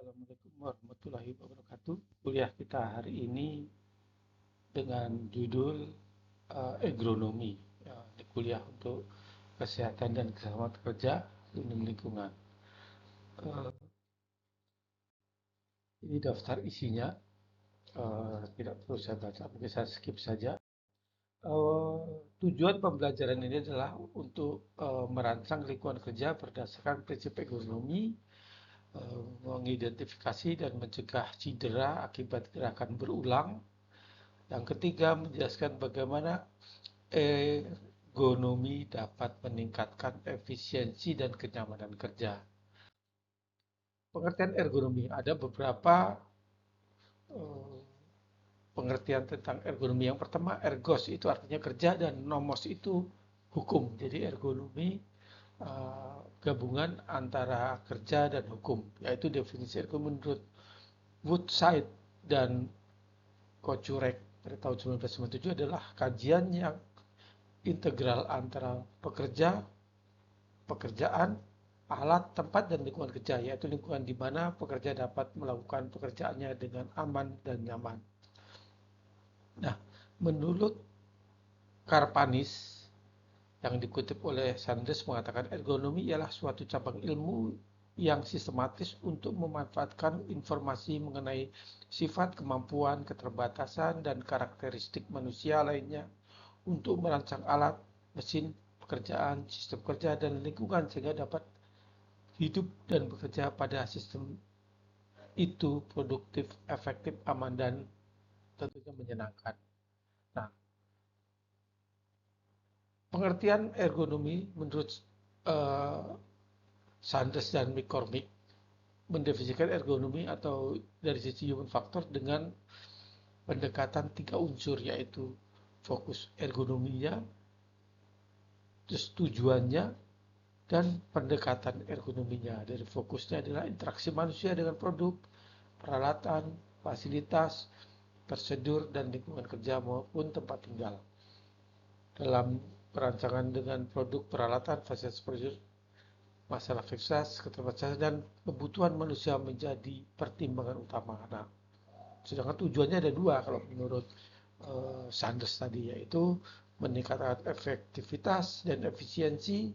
Assalamualaikum warahmatullahi wabarakatuh. Kuliah kita hari ini dengan judul agronomi, ya, di kuliah untuk kesehatan dan keselamatan kerja lindung lingkungan. Eh, ini daftar isinya, tidak perlu saya baca, mungkin saya skip saja. Eh, Tujuan pembelajaran ini adalah untuk merancang lingkungan kerja berdasarkan prinsip agronomi, mengidentifikasi dan mencegah cedera akibat gerakan berulang. Yang ketiga, menjelaskan bagaimana ergonomi dapat meningkatkan efisiensi dan kenyamanan kerja. Pengertian ergonomi ada beberapa eh, pengertian tentang ergonomi. Yang pertama, ergos itu artinya kerja dan nomos itu hukum. Jadi ergonomi gabungan antara kerja dan hukum, yaitu definisi ergonomi menurut Woodside dan Kochurek pada tahun 1997 adalah kajian yang integral antara pekerjaan, alat, tempat, dan lingkungan kerja, yaitu lingkungan di mana pekerja dapat melakukan pekerjaannya dengan aman dan nyaman. Nah, menurut Karpanis yang dikutip oleh Sanders mengatakan ergonomi ialah suatu cabang ilmu yang sistematis untuk memanfaatkan informasi mengenai sifat, kemampuan, keterbatasan, dan karakteristik manusia lainnya untuk merancang alat, mesin, pekerjaan, sistem kerja, dan lingkungan sehingga dapat hidup dan bekerja pada sistem itu produktif, efektif, aman, dan tentunya menyenangkan. Nah, pengertian ergonomi menurut uh, Sanders dan McCormick mendefinisikan ergonomi atau dari sisi human factor dengan pendekatan tiga unsur, yaitu fokus ergonominya, terus tujuannya, dan pendekatan ergonominya. Dari fokusnya adalah interaksi manusia dengan produk, peralatan, fasilitas, prosedur, dan lingkungan kerja maupun tempat tinggal. Dalam perancangan dengan produk, peralatan, fasilitas, prosedur, masalah fikses, keterbatasan, dan kebutuhan manusia menjadi pertimbangan utama. Nah, sedangkan tujuannya ada dua kalau menurut Sanders tadi, yaitu meningkatkan efektivitas dan efisiensi,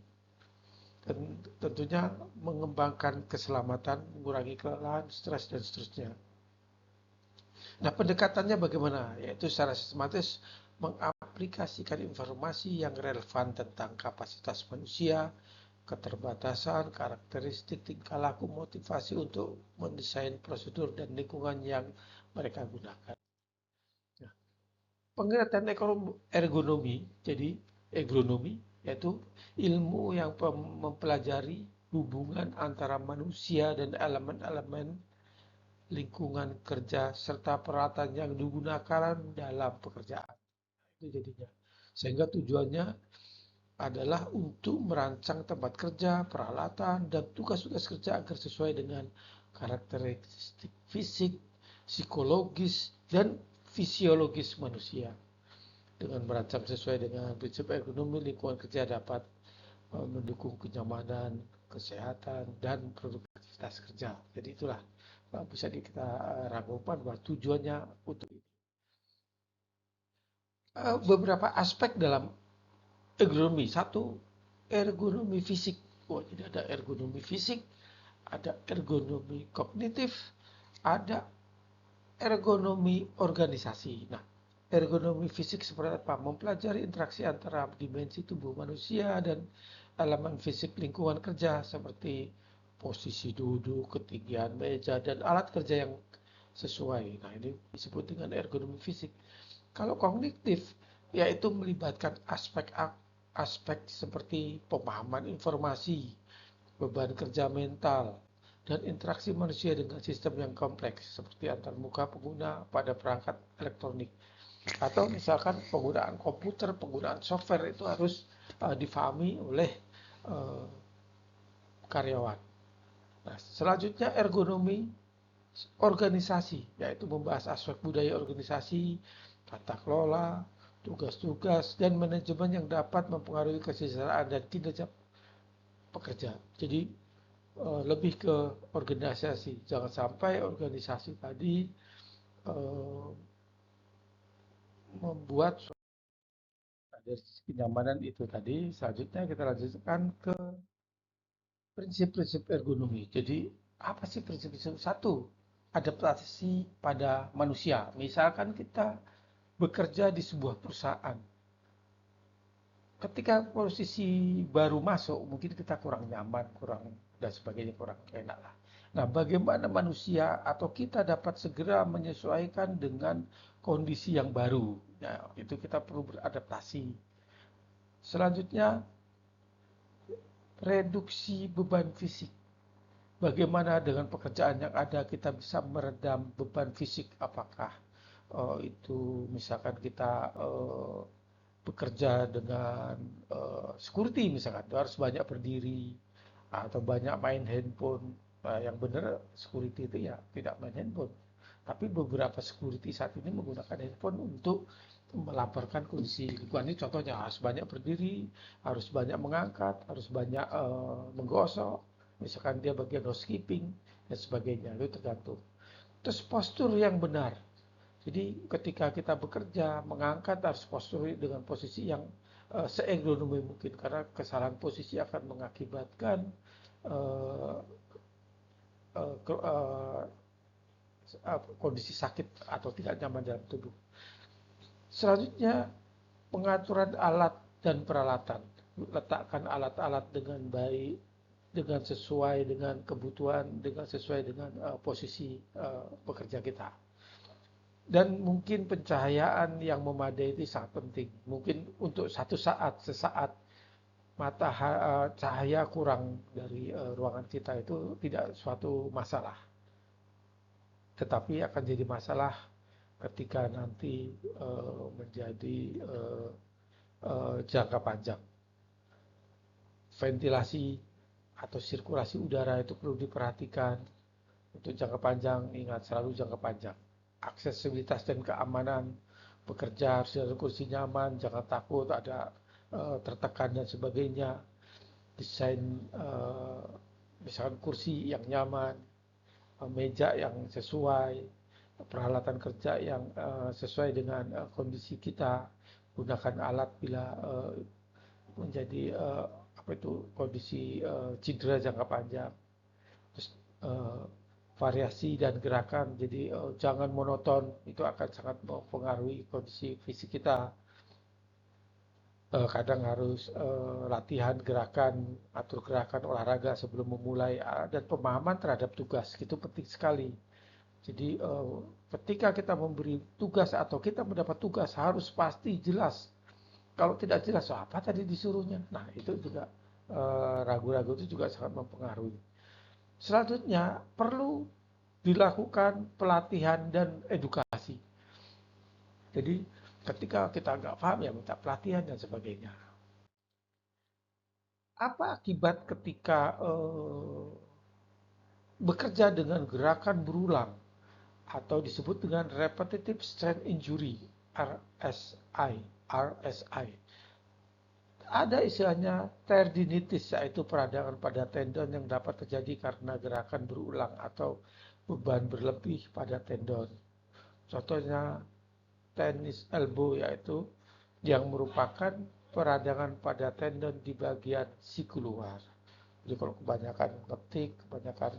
dan tentunya mengembangkan keselamatan, mengurangi kelelahan, stres, dan seterusnya. Nah, pendekatannya bagaimana? Yaitu secara sistematis mengaplikasikan informasi yang relevan tentang kapasitas manusia, keterbatasan, karakteristik, tingkah laku, motivasi untuk mendesain prosedur dan lingkungan yang mereka gunakan. Nah, pengertian ergonomi, jadi agronomi, yaitu ilmu yang mempelajari hubungan antara manusia dan elemen-elemen lingkungan kerja serta peralatan yang digunakan dalam pekerjaan. Itu jadinya. Sehingga tujuannya adalah untuk merancang tempat kerja, peralatan, dan tugas-tugas kerja agar sesuai dengan karakteristik fisik, psikologis, dan fisiologis manusia. Dengan merancang sesuai dengan prinsip ergonomi, lingkungan kerja dapat mendukung kenyamanan, kesehatan, dan produktivitas kerja. Jadi itulah bisa kita rangkumkan bahwa tujuannya untuk ini. Beberapa aspek dalam ergonomi. Satu, ergonomi fisik. Oh, jadi ada ergonomi fisik, ada ergonomi kognitif, ada ergonomi organisasi. Nah, ergonomi fisik seperti apa? Mempelajari interaksi antara dimensi tubuh manusia dan elemen fisik lingkungan kerja seperti posisi duduk, ketinggian meja, dan alat kerja yang sesuai. Nah, ini disebut dengan ergonomi fisik. Kalau kognitif, yaitu melibatkan aspek seperti pemahaman informasi, beban kerja mental, dan interaksi manusia dengan sistem yang kompleks seperti antarmuka pengguna pada perangkat elektronik. Atau misalkan penggunaan komputer, penggunaan software itu harus difahami oleh uh, karyawan. Nah, selanjutnya ergonomi organisasi, yaitu membahas aspek budaya organisasi, tata kelola, tugas-tugas, dan manajemen yang dapat mempengaruhi kesejahteraan dan kinerja pekerja. Jadi lebih ke organisasi. Jangan sampai organisasi tadi eh, membuat dari sisi kenyamanan itu tadi. Selanjutnya kita lanjutkan ke prinsip-prinsip ergonomi. Jadi apa sih prinsip-prinsip? Satu, adaptasi pada manusia. Misalkan kita bekerja di sebuah perusahaan. Ketika posisi baru masuk, mungkin kita kurang nyaman, kurang dan sebagainya, kurang enak lah. Nah, bagaimana manusia atau kita dapat segera menyesuaikan dengan kondisi yang baru? Nah, itu kita perlu beradaptasi. Selanjutnya, reduksi beban fisik. Bagaimana dengan pekerjaan yang ada kita bisa meredam beban fisik? Apakah itu misalkan kita bekerja dengan security misalkan, itu harus banyak berdiri atau banyak main handphone. Nah, yang benar security itu ya tidak main handphone. Tapi beberapa security saat ini menggunakan handphone untuk melaporkan kondisi lingkungan. Ini contohnya harus banyak berdiri, harus banyak mengangkat, harus banyak menggosok. Misalkan dia bagian housekeeping dan sebagainya, itu tergantung. Terus postur yang benar. Jadi ketika kita bekerja, mengangkat harus postur dengan posisi yang seergonomi mungkin. Karena kesalahan posisi akan mengakibatkan uh, uh, kondisi sakit atau tidak nyaman dalam tubuh. Selanjutnya, pengaturan alat dan peralatan. Letakkan alat-alat dengan baik, dengan sesuai dengan kebutuhan, dengan sesuai dengan posisi pekerja kita. Dan mungkin pencahayaan yang memadai itu sangat penting. Mungkin untuk satu saat, sesaat cahaya kurang dari ruangan kita itu tidak suatu masalah. Tetapi akan jadi masalah ketika nanti menjadi jangka panjang. Ventilasi atau sirkulasi udara itu perlu diperhatikan. Untuk jangka panjang, ingat selalu jangka panjang. Aksesibilitas dan keamanan bekerja harus dalam kursi nyaman, jangan takut ada tertekan dan sebagainya. Desain misalkan kursi yang nyaman, meja yang sesuai, peralatan kerja yang sesuai dengan kondisi kita. Gunakan alat bila menjadi apa itu kondisi cedera jangka panjang. Terus variasi dan gerakan, jadi jangan monoton, itu akan sangat mempengaruhi kondisi fisik kita. Kadang harus latihan gerakan, atur gerakan olahraga sebelum memulai, dan pemahaman terhadap tugas itu penting sekali. Jadi ketika kita memberi tugas atau kita mendapat tugas harus pasti jelas. Kalau tidak jelas, apa tadi disuruhnya? Nah, itu juga ragu-ragu itu juga sangat mempengaruhi. Selanjutnya, perlu dilakukan pelatihan dan edukasi. Jadi ketika kita nggak paham ya minta pelatihan dan sebagainya. Apa akibat ketika bekerja dengan gerakan berulang atau disebut dengan repetitive strain injury (RSI). RSI. Ada istilahnya tendinitis, yaitu peradangan pada tendon yang dapat terjadi karena gerakan berulang atau beban berlebih pada tendon. Contohnya tennis elbow, yaitu yang merupakan peradangan pada tendon di bagian siku luar. Jadi kalau kebanyakan ngetik, kebanyakan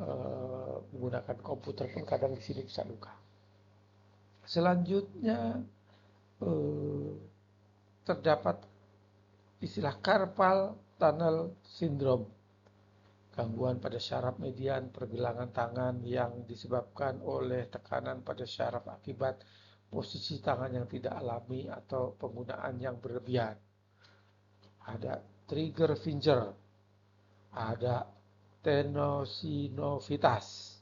menggunakan komputer pun kadang di sini bisa luka. Selanjutnya terdapat istilah carpal tunnel syndrome, gangguan pada syaraf median pergelangan tangan yang disebabkan oleh tekanan pada syaraf akibat posisi tangan yang tidak alami atau penggunaan yang berlebihan. Ada trigger finger, ada tenosinovitas,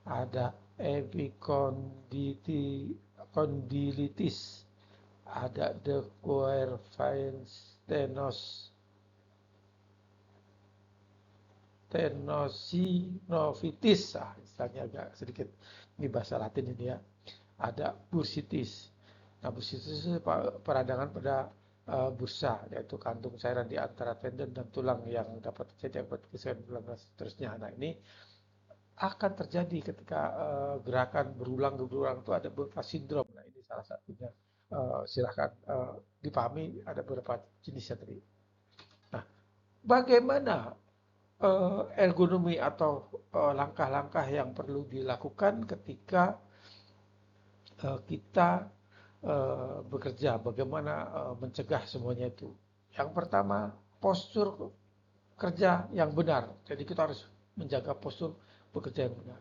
ada epicondylitis, ada de Quervain's tenosinovitis, istilahnya agak sedikit, ini bahasa Latin ini ya. Ada bursitis. Nah, bursitis itu peradangan pada bursa, yaitu kantung cairan di antara tendon dan tulang yang dapat terjadi akibat gesekan tulang dan seterusnya. Nah, ini akan terjadi ketika gerakan berulang itu ada beberapa sindrom. Nah, ini salah satunya. Silahkan dipahami ada beberapa jenisnya tadi. Nah, bagaimana ergonomi atau langkah-langkah yang perlu dilakukan ketika kita bekerja, bagaimana mencegah semuanya itu. Yang pertama, postur kerja yang benar. Jadi kita harus menjaga postur bekerja yang benar.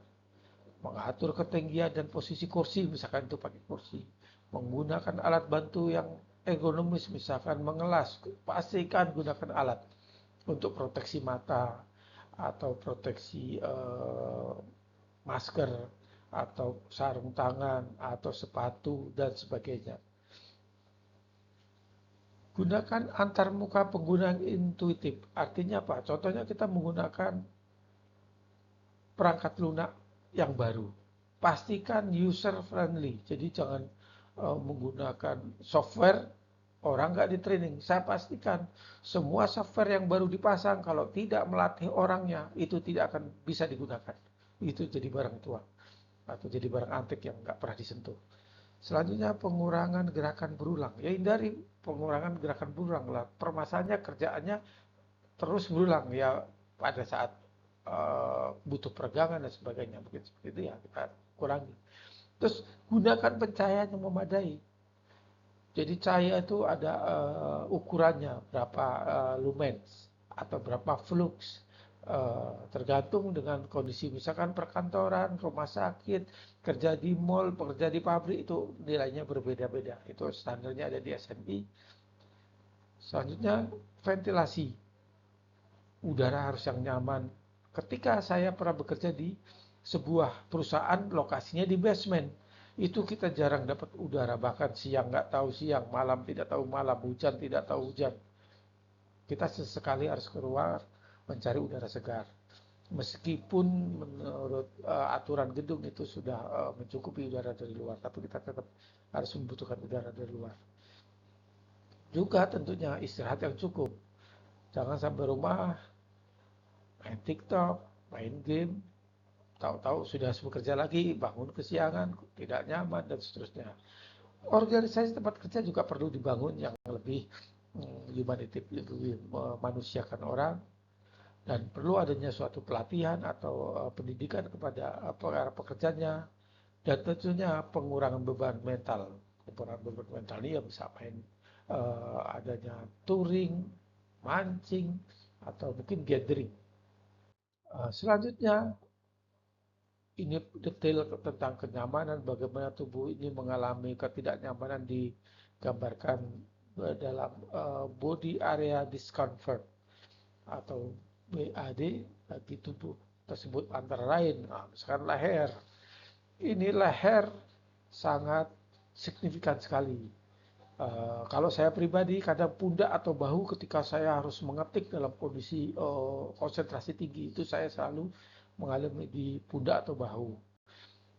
Mengatur ketinggian dan posisi kursi, misalkan itu pakai kursi. Menggunakan alat bantu yang ergonomis, misalkan mengelas, pastikan gunakan alat untuk proteksi mata atau proteksi masker atau sarung tangan atau sepatu dan sebagainya. Gunakan antarmuka penggunaan intuitif. Artinya apa? Contohnya kita menggunakan perangkat lunak yang baru. Pastikan user friendly. Jadi jangan menggunakan software orang nggak di training. Saya pastikan semua software yang baru dipasang kalau tidak melatih orangnya itu tidak akan bisa digunakan. Itu jadi barang tua atau jadi barang antik yang nggak pernah disentuh. Selanjutnya pengurangan gerakan berulang. Ya hindari pengurangan gerakan berulang lah. Permasalahannya kerjaannya terus berulang ya pada saat butuh peregangan dan sebagainya. Mungkin seperti itu ya kita kurangi. Terus gunakan pencahayaan yang memadai. Jadi cahaya itu ada ukurannya berapa lumens atau berapa flux. Tergantung dengan kondisi misalkan perkantoran, rumah sakit, kerja di mall, pekerja di pabrik itu nilainya berbeda-beda. Itu standarnya ada di SNI. Selanjutnya ventilasi. Udara harus yang nyaman. Ketika saya pernah bekerja di sebuah perusahaan lokasinya di basement, itu kita jarang dapat udara, bahkan siang nggak tahu siang, malam tidak tahu malam, hujan tidak tahu hujan. Kita sesekali harus keluar mencari udara segar. Meskipun menurut aturan gedung itu sudah mencukupi udara dari luar, tapi kita tetap harus membutuhkan udara dari luar. Juga tentunya istirahat yang cukup. Jangan sampai rumah main TikTok, main game, tahu-tahu sudah bekerja lagi, bangun kesiangan, tidak nyaman dan seterusnya. Organisasi tempat kerja juga perlu dibangun yang lebih humanitatif, lebih memanusiakan orang dan perlu adanya suatu pelatihan atau pendidikan kepada para pekerjanya dan tentunya pengurangan beban mental. Pengurangan beban mental ini ya bisa main adanya touring, mancing atau mungkin gathering. Selanjutnya ini detail tentang kenyamanan, bagaimana tubuh ini mengalami ketidaknyamanan digambarkan dalam body area discomfort atau BAD bagi tubuh tersebut antara lain. Nah, misalkan leher, ini leher sangat signifikan sekali. Kalau saya pribadi kadang pundak atau bahu ketika saya harus mengetik dalam kondisi konsentrasi tinggi itu saya selalu mengalami di pundak atau bahu,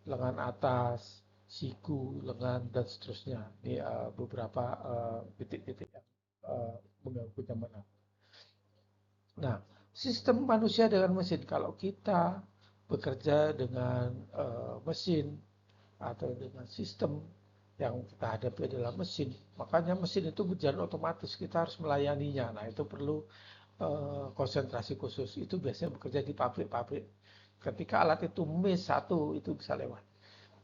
lengan atas, siku, lengan dan seterusnya. Ini beberapa titik-titik yang mengganggu kenyamanan. Nah, sistem manusia dengan mesin. Kalau kita bekerja dengan mesin atau dengan sistem yang kita hadapi adalah mesin, makanya mesin itu berjalan otomatis. Kita harus melayaninya. Nah, itu perlu konsentrasi khusus. Itu biasanya bekerja di pabrik-pabrik. Ketika alat itu miss satu, itu bisa lewat.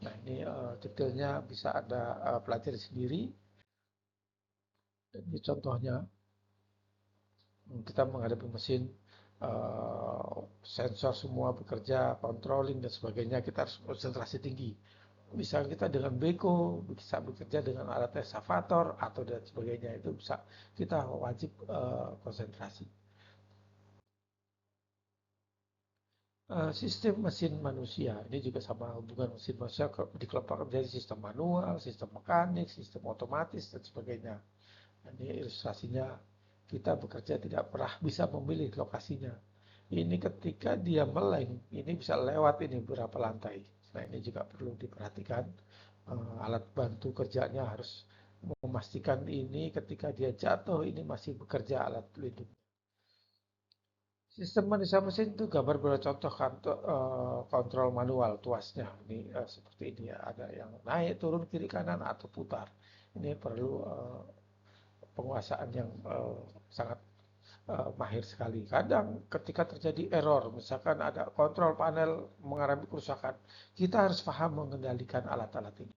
Nah, ini detailnya bisa Anda pelajari sendiri. Ini contohnya kita menghadapi mesin, sensor semua bekerja, controlling dan sebagainya, kita harus konsentrasi tinggi. Misalnya kita dengan beko bisa bekerja dengan alat eskavator atau dan sebagainya, itu bisa kita wajib konsentrasi. Sistem mesin manusia ini juga sama, hubungan mesin manusia dikelompokkan menjadi sistem manual, sistem mekanik, sistem otomatis dan sebagainya. Ini ilustrasinya kita bekerja tidak pernah bisa memilih lokasinya. Ini ketika dia meleng, ini bisa lewat ini berapa lantai. Nah, ini juga perlu diperhatikan. Alat bantu kerjanya harus memastikan ini ketika dia jatuh ini masih bekerja alat pelindung. Sistem manusia mesin itu gambar bercontoh kontrol manual tuasnya. Ini seperti ini ya, ada yang naik, turun, kiri, kanan atau putar. Ini perlu penguasaan yang sangat mahir sekali. Kadang ketika terjadi error, misalkan ada kontrol panel mengalami kerusakan, kita harus paham mengendalikan alat-alat ini.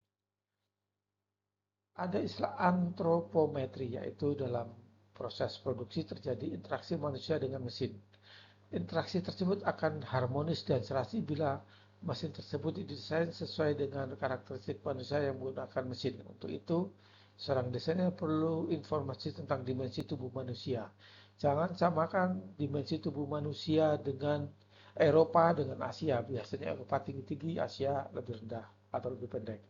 Ada istilah antropometri, yaitu dalam proses produksi terjadi interaksi manusia dengan mesin. Interaksi tersebut akan harmonis dan serasi bila mesin tersebut didesain sesuai dengan karakteristik manusia yang menggunakan mesin. Untuk itu, seorang desainer perlu informasi tentang dimensi tubuh manusia. Jangan samakan dimensi tubuh manusia dengan Eropa dengan Asia. Biasanya Eropa tinggi-tinggi, Asia lebih rendah atau lebih pendek.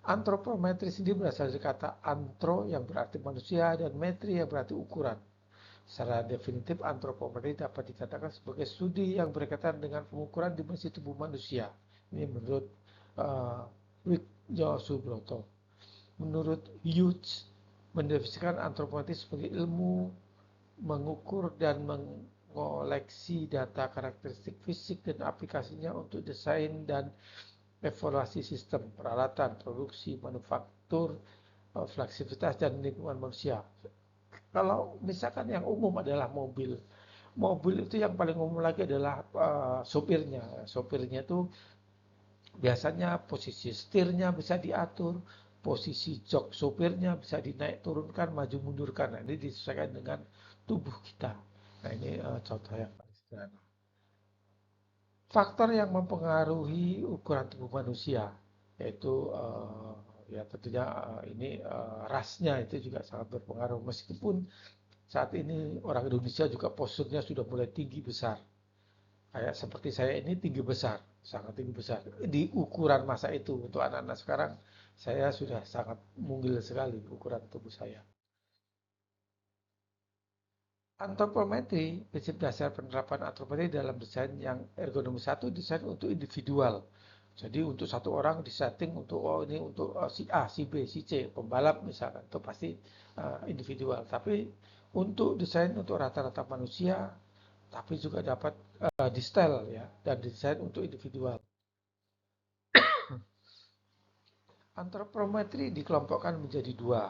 Antropometri sendiri berasal dari kata antro yang berarti manusia dan metri yang berarti ukuran. Secara definitif, antropometri dapat dikatakan sebagai studi yang berkaitan dengan pengukuran dimensi tubuh manusia. Ini menurut Wigjo Subroto. Menurut Hughes, mendefinisikan antropometri sebagai ilmu mengukur dan mengoleksi data karakteristik fisik dan aplikasinya untuk desain dan evaluasi sistem, peralatan, produksi, manufaktur, fleksibilitas, dan lingkungan manusia. Kalau misalkan yang umum adalah mobil. Mobil itu yang paling umum lagi adalah sopirnya. Sopirnya itu biasanya posisi setirnya bisa diatur, posisi jok sopirnya bisa dinaik turunkan, maju mundurkan. Nah, ini disesuaikan dengan tubuh kita. Nah, ini contoh yang paling sederhana. Faktor yang mempengaruhi ukuran tubuh manusia yaitu ya tentunya ini rasnya itu juga sangat berpengaruh, meskipun saat ini orang Indonesia juga posturnya sudah mulai tinggi besar. Kayak seperti saya ini tinggi besar, sangat tinggi besar. Di ukuran masa itu untuk anak-anak sekarang saya sudah sangat mungil sekali ukuran tubuh saya. Antropometri, prinsip dasar penerapan antropometri dalam desain yang ergonomis. Satu, desain untuk individual. Jadi untuk satu orang disetting untuk ini untuk si A, si B, si C, pembalap misalkan, itu pasti individual. Tapi untuk desain untuk rata-rata manusia, tapi juga dapat di style ya, dan desain untuk individual. Antropometri dikelompokkan menjadi dua,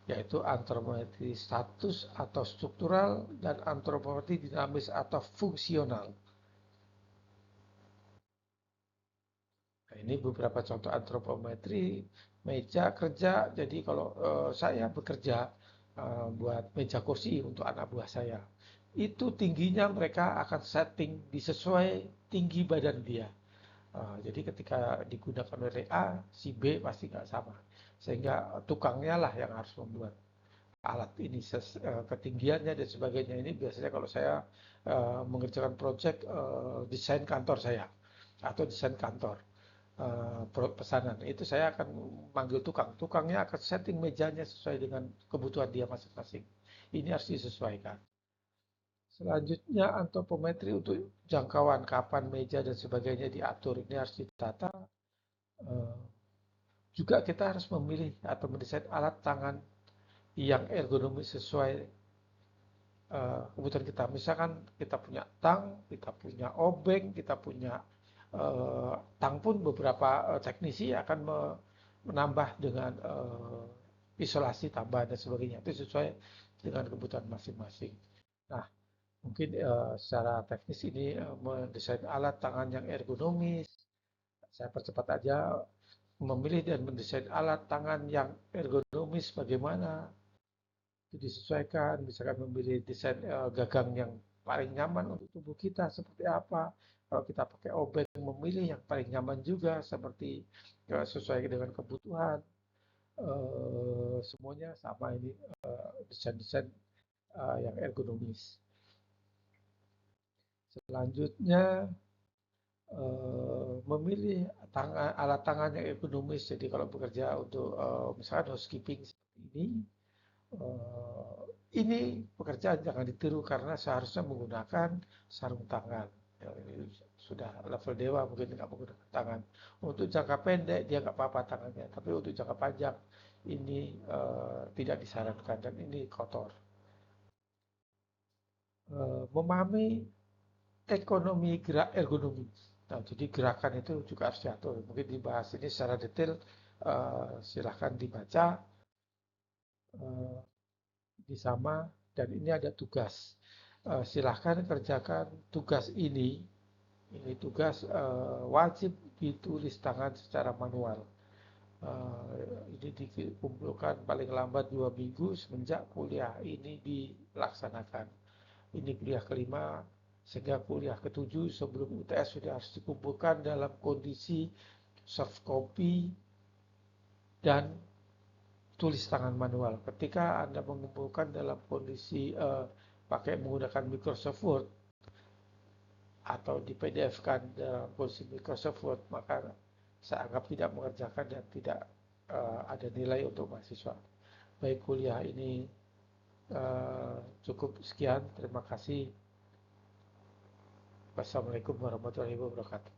yaitu antropometri status atau struktural dan antropometri dinamis atau fungsional. Nah, ini beberapa contoh antropometri meja kerja. Jadi kalau saya bekerja buat meja kursi untuk anak buah saya, itu tingginya mereka akan setting disesuai tinggi badan dia. Jadi ketika digunakan oleh A, si B pasti nggak sama. Sehingga tukangnya lah yang harus membuat alat ini ketinggiannya dan sebagainya. Ini biasanya kalau saya mengerjakan proyek desain kantor saya atau desain kantor pesanan, itu saya akan manggil tukang. Tukangnya akan setting mejanya sesuai dengan kebutuhan dia masing-masing. Ini harus disesuaikan. Selanjutnya antropometri untuk jangkauan kapan meja dan sebagainya diatur. Ini harus ditata. Eh, Juga kita harus memilih atau mendesain alat tangan yang ergonomis sesuai kebutuhan kita. Misalkan kita punya tang, kita punya obeng, kita punya tang pun beberapa teknisi akan menambah dengan isolasi tambahan dan sebagainya. Itu sesuai dengan kebutuhan masing-masing. Nah, mungkin secara teknis ini mendesain alat tangan yang ergonomis. Saya percepat aja, memilih dan mendesain alat tangan yang ergonomis bagaimana itu disesuaikan, misalkan memilih desain gagang yang paling nyaman untuk tubuh kita seperti apa. Kalau kita pakai obeng, memilih yang paling nyaman juga seperti sesuai dengan kebutuhan. Semuanya sama ini desain-desain yang ergonomis. Selanjutnya memilih alat tangan yang ergonomis. Jadi kalau bekerja untuk misalkan housekeeping seperti ini pekerjaan jangan ditiru karena seharusnya menggunakan sarung tangan. Ya, ini sudah level dewa mungkin nggak menggunakan tangan. Untuk jangka pendek dia nggak apa-apa tangannya, tapi untuk jangka panjang ini tidak disarankan dan ini kotor. Memahami ekonomi gerak ergonomi. Nah, jadi gerakan itu juga harus diatur. Mungkin dibahas ini secara detail, silahkan dibaca eh, di sama, dan ini ada tugas. Silahkan kerjakan tugas ini. Ini tugas wajib ditulis tangan secara manual. Ini dikumpulkan paling lambat 2 minggu semenjak kuliah ini dilaksanakan. Ini kuliah kelima, sehingga kuliah ketujuh sebelum UTS sudah harus dikumpulkan dalam kondisi soft copy dan tulis tangan manual. Ketika Anda mengumpulkan dalam kondisi pakai menggunakan Microsoft Word atau di PDF-kan dalam kondisi Microsoft Word, maka saya anggap tidak mengerjakan dan tidak ada nilai untuk mahasiswa. Baik, kuliah ini cukup sekian. Terima kasih. Wassalamualaikum warahmatullahi wabarakatuh.